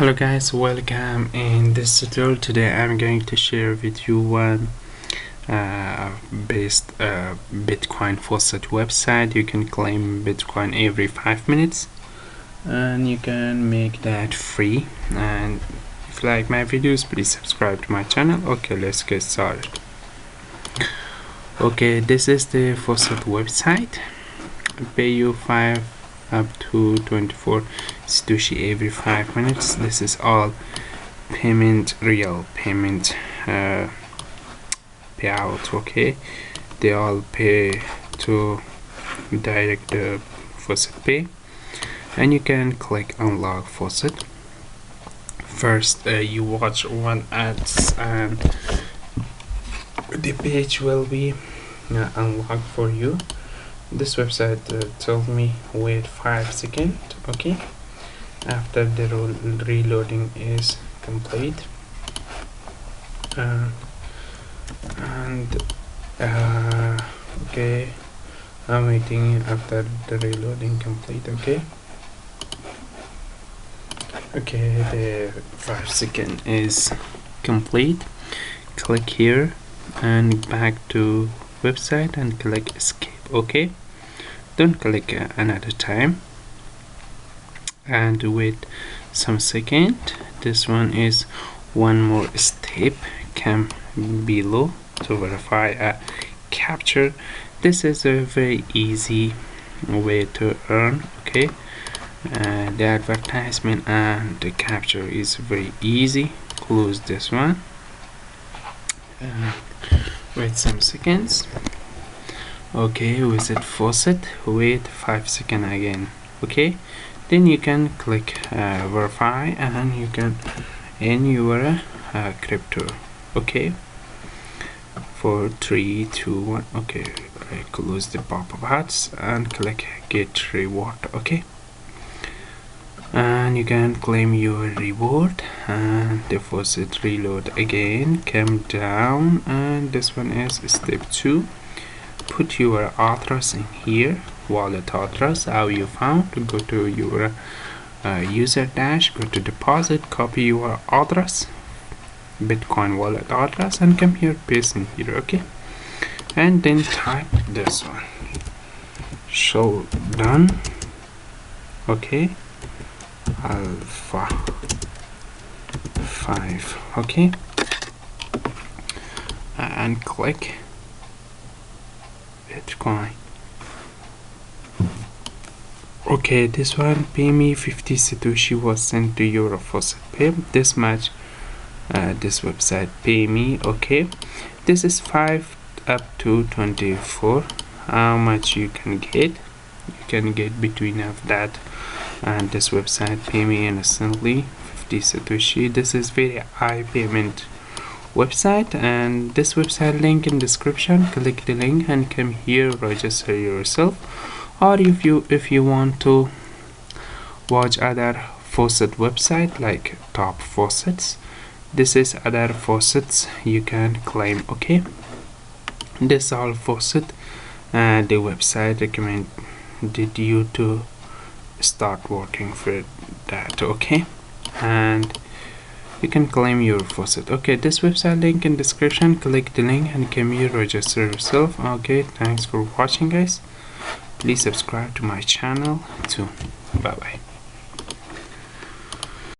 Hello guys, welcome. In this tutorial today I'm going to share with you one Bitcoin Faucet website. You can claim Bitcoin every 5 minutes and you can make that free. And if you like my videos, please subscribe to my channel. Okay, let's get started. Okay, this is the Faucet website. Pay you 5 up to 24 Satoshi every 5 minutes. This is all real payment payout. Okay, they all pay to direct Faucet Pay, and you can click unlock Faucet. First you watch one ads and the page will be unlocked for you. This website told me wait 5 seconds. Okay, after the reloading is complete, okay, I'm waiting after the reloading complete. Okay, the 5 seconds is complete. Click here and back to website and click escape. Okay, don't click another time and wait some second. This one is one more step. Come below to verify a capture. This is a very easy way to earn. Okay, the advertisement and the capture is very easy. Close this one. Wait some seconds. Okay, visit Faucet, wait 5 seconds again. Okay, then you can click verify and you can in your crypto. Okay, for 3 2 1. Okay, I close the pop-up ads and click get reward. Okay, and you can claim your reward. And the Faucet reload again, come down, and this one is step 2. Put your address in here, wallet address, how you found. Go to your user dash, go to deposit, copy your address, Bitcoin wallet address, and come here, paste in here. Okay, and then type this one, show done. Okay, alpha 5. Okay, and click Bitcoin. Okay, this one pay me 50 Satoshi was sent to your Faucet Pay. This much this website pay me. Okay, this is 5 up to 24. How much you can get? You can get between of that and this website pay me instantly 50 Satoshi. This is very high payment website, and this website link in description. Click the link and come here, register yourself. Or if you want to watch other faucet website like top faucets, this is other faucets you can claim. Okay, this all faucet and the website recommended you to start working for that. Okay, and you can claim your faucet. Okay, this website link in description. Click the link and come here, register yourself. Okay, thanks for watching guys. Please subscribe to my channel too. Bye bye.